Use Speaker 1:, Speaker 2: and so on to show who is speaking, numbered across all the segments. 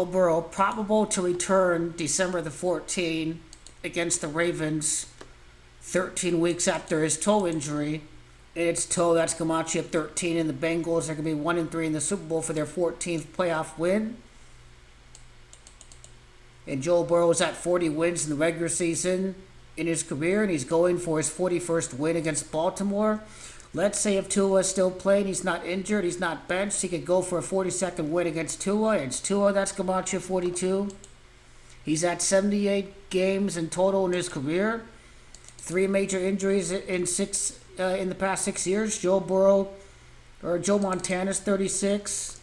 Speaker 1: Burrow probable to return December the 14th against the Ravens 13 weeks after his toe injury. It's toe, that's Gematria 13, and the Bengals are going to be 1-3 in the Super Bowl for their 14th playoff win. And Joe Burrow is at 40 wins in the regular season in his career, and he's going for his 41st win against Baltimore. Let's say if Tua is still playing, he's not injured, he's not benched, he could go for a 42nd win against Tua. It's Tua, that's Gematria 42. He's at 78 games in total in his career. 3 major injuries in the past 6 years. Joe Montana's 36.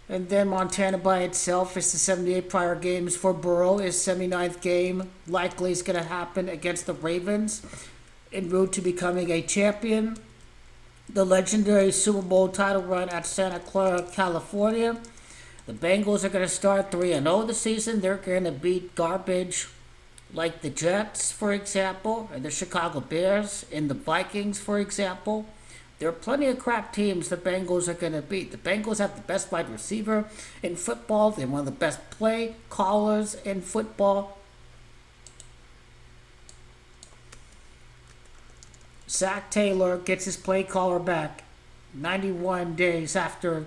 Speaker 1: And then Montana by itself is the 78 prior games for Burrow. His 79th game likely is going to happen against the Ravens en route to becoming a champion. The legendary Super Bowl title run at Santa Clara, California. The Bengals are going to start 3-0 this season. They're going to beat garbage like the Jets, for example, and the Chicago Bears, and the Vikings, for example. There are plenty of crap teams the Bengals are going to beat. The Bengals have the best wide receiver in football. They're one of the best play callers in football. Zach Taylor gets his play caller back 91 days after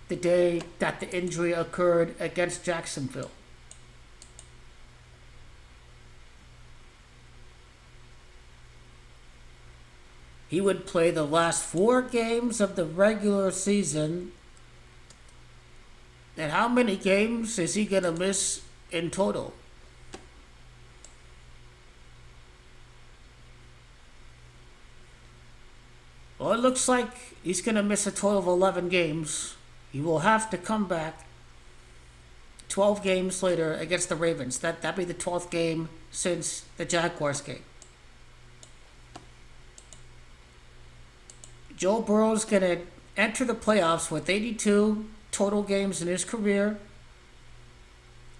Speaker 1: the day that the injury occurred against Jacksonville. He would play the last 4 games of the regular season. And how many games is he going to miss in total? Well, it looks like he's going to miss a total of 11 games. He will have to come back 12 games later against the Ravens. That'd be the 12th game since the Jaguars game. Joe Burrow's going to enter the playoffs with 82 total games in his career.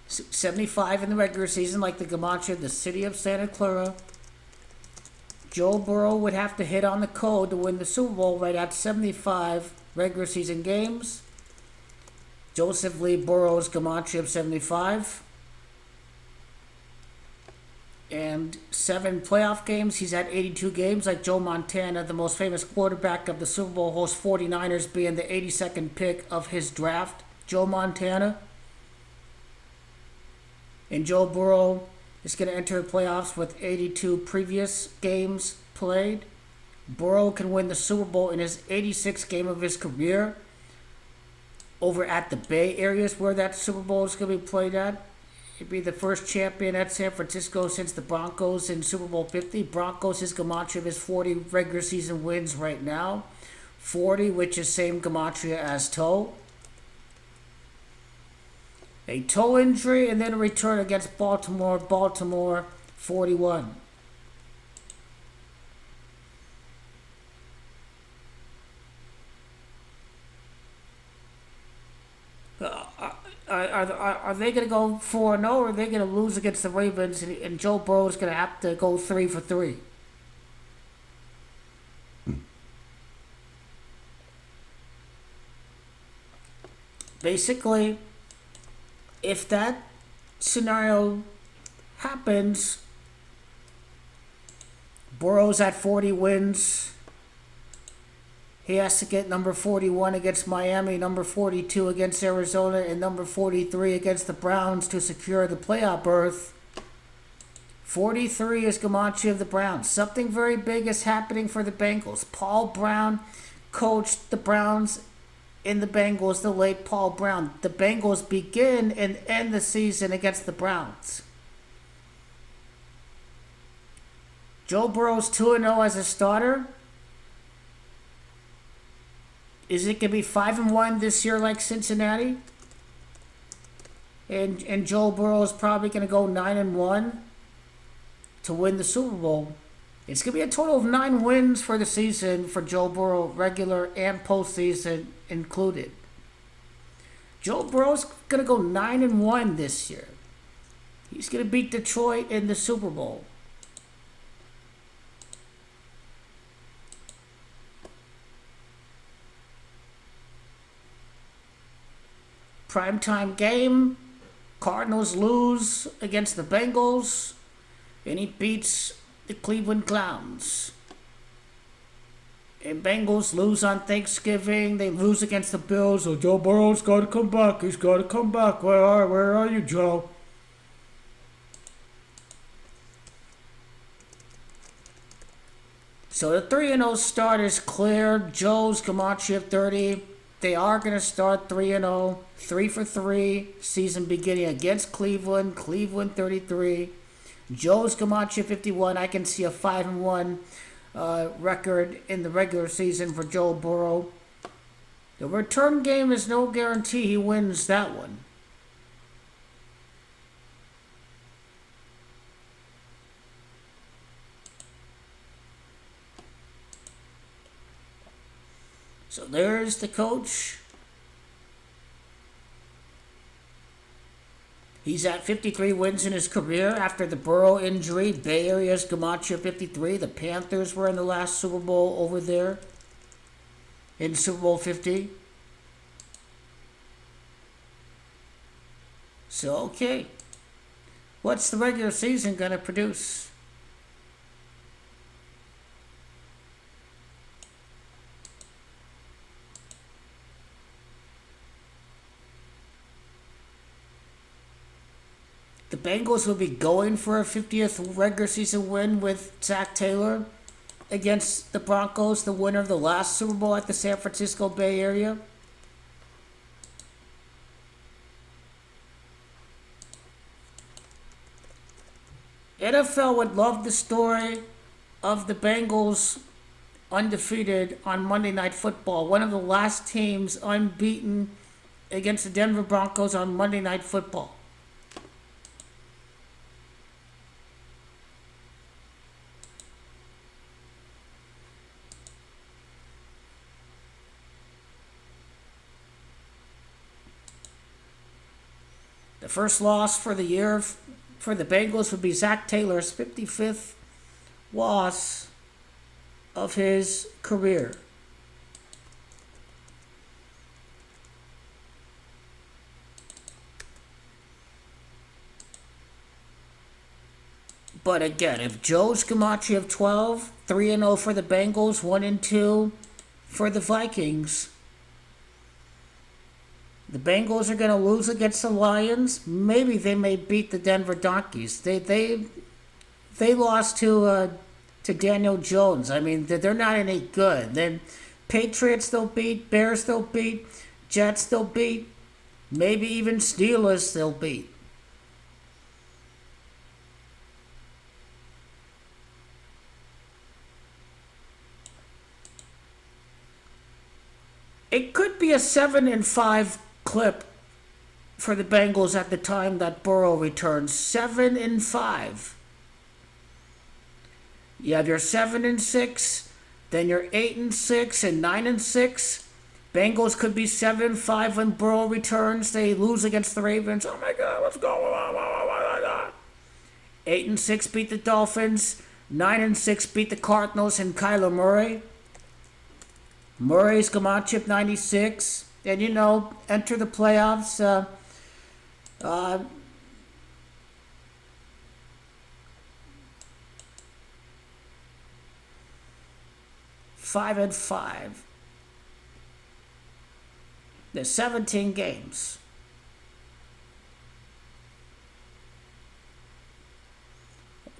Speaker 1: 75 in the regular season, like the Gematria, the city of Santa Clara. Joe Burrow would have to hit on the code to win the Super Bowl right at 75 regular season games. Joseph Lee Burrow's Gematria of 75. And 7 playoff games. He's at 82 games, like Joe Montana, the most famous quarterback of the Super Bowl host 49ers, being the 82nd pick of his draft. Joe Montana. And Joe Burrow is going to enter the playoffs with 82 previous games played. Burrow can win the Super Bowl in his 86th game of his career over at the Bay Areas where that Super Bowl is going to be played at. He'd be the first champion at San Francisco since the Broncos in Super Bowl 50. Broncos is Gematria of his 40 regular season wins right now. 40, which is same Gematria as toe. A toe injury and then a return against Baltimore. Baltimore 41. Are they going to go 4-0 or are they going to lose against the Ravens and Joe Burrow is going to have to go 3 for 3? Basically, if that scenario happens, Burrow's at 40 wins. He has to get number 41 against Miami, number 42 against Arizona, and number 43 against the Browns to secure the playoff berth. 43 is Gematria of the Browns. Something very big is happening for the Bengals. Paul Brown coached the Browns in the Bengals, the late Paul Brown. The Bengals begin and end the season against the Browns. Joe Burrow's 2-0 as a starter. Is it going to be 5-1 this year like Cincinnati? And Joe Burrow is probably going to go 9-1 to win the Super Bowl. It's going to be a total of 9 wins for the season for Joe Burrow, regular and postseason included. Joe Burrow's going to go 9-1 this year. He's going to beat Detroit in the Super Bowl. Primetime game, Cardinals lose against the Bengals, and he beats the Cleveland Clowns. And Bengals lose on Thanksgiving. They lose against the Bills. So Joe Burrow's got to come back. He's got to come back. Where are you, Joe? So the 3-0 start is clear. Joe's Gematria 30. They are going to start 3-0. 3 for 3. Season beginning against Cleveland. Cleveland 33. Joe's Gematria 51. I can see a 5-1 record in the regular season for Joe Burrow. The return game is no guarantee he wins that one. So there's the coach. He's at 53 wins in his career after the Burrow injury. Bay Area's Gematria 53. The Panthers were in the last Super Bowl over there in Super Bowl 50. So, okay. What's the regular season going to produce? The Bengals will be going for a 50th regular season win with Zach Taylor against the Broncos, the winner of the last Super Bowl at the San Francisco Bay Area. NFL would love the story of the Bengals undefeated on Monday Night Football, one of the last teams unbeaten against the Denver Broncos on Monday Night Football. The first loss for the year for the Bengals would be Zach Taylor's 55th loss of his career. But again, if Joe's Gematria of 12, 3-0 for the Bengals, 1-2 for the Vikings. The Bengals are going to lose against the Lions. Maybe they may beat the Denver Donkeys. They lost to Daniel Jones. I mean, they're not any good. Then Patriots they'll beat, Bears they'll beat, Jets they'll beat, maybe even Steelers they'll beat. It could be a 7-5 clip for the Bengals at the time that Burrow returns. 7-5. You have your 7-6, then your 8-6 and 9-6. Bengals could be 7-5 when Burrow returns. They lose against the Ravens. Oh my God, what's going on? 8-6 beat the Dolphins. 9-6 beat the Cardinals and Kyler Murray. Murray's Gematria 96. And, enter the playoffs. 5-5. There's 17 games.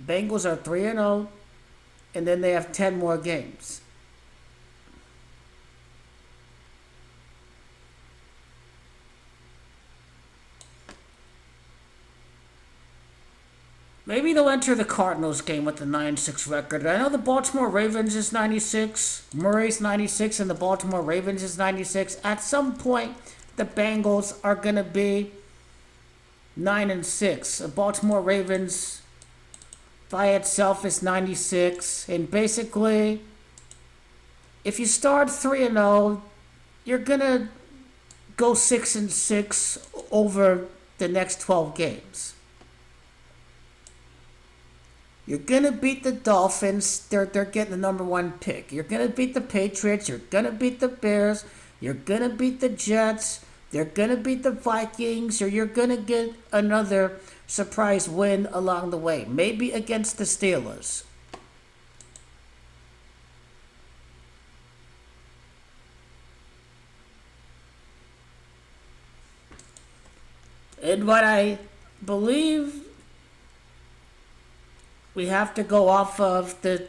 Speaker 1: Bengals are 3-0, and then they have 10 more games. Maybe they'll enter the Cardinals game with the 9-6 record. I know the Baltimore Ravens is 96, Murray's 96, and the Baltimore Ravens is 96. At some point, the Bengals are going to be 9-6. The Baltimore Ravens by itself is 96. And basically, if you start 3-0, you're going to go 6-6 over the next 12 games. You're going to beat the Dolphins. They're getting the number 1 pick. You're going to beat the Patriots. You're going to beat the Bears. You're going to beat the Jets. They're going to beat the Vikings, or you're going to get another surprise win along the way. Maybe against the Steelers. And what I believe we have to go off of the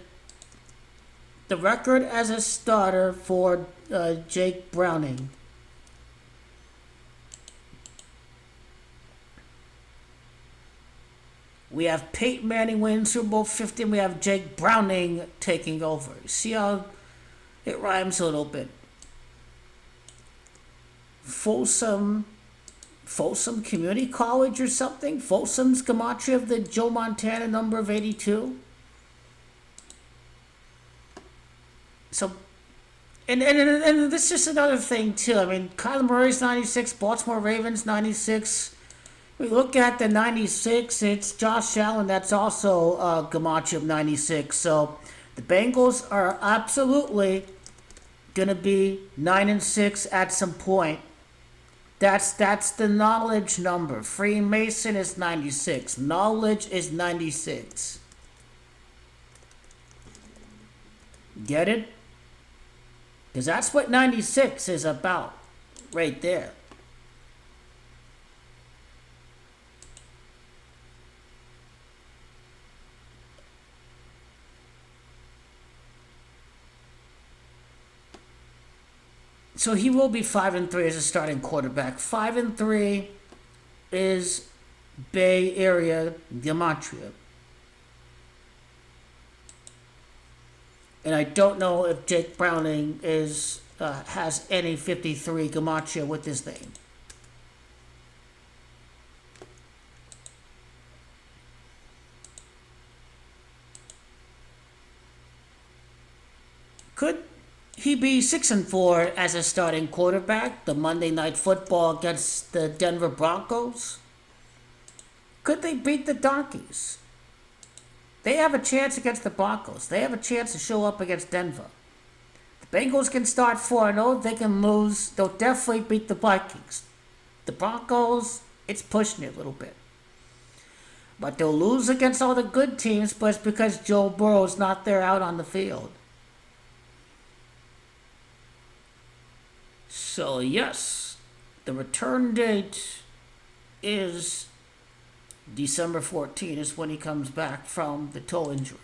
Speaker 1: record as a starter for Jake Browning. We have Peyton Manning winning Super Bowl 50, and we have Jake Browning taking over. See how it rhymes a little bit. Folsom Community College or something? Folsom's Gematria of the Joe Montana number of 82? So, and this is just another thing, too. I mean, Kyler Murray's 96, Baltimore Ravens 96. We look at the 96, it's Josh Allen, that's also Gematria of 96. So the Bengals are absolutely going to be 9-6 at some point. That's the knowledge number. Freemason is 96. Knowledge is 96. Get it? Because that's what 96 is about. Right there. So he will be 5-3 as a starting quarterback. 5-3 is Bay Area Gematria. And I don't know if Jake Browning has any 53 Gematria with his name. Could he be 6-4 as a starting quarterback? The Monday Night Football against the Denver Broncos? Could they beat the Donkeys? They have a chance against the Broncos. They have a chance to show up against Denver. The Bengals can start 4-0. They can lose. They'll definitely beat the Vikings. The Broncos, it's pushing it a little bit. But they'll lose against all the good teams, but it's because Joe Burrow's not there out on the field. So, yes, the return date is December 14th is when he comes back from the toe injury.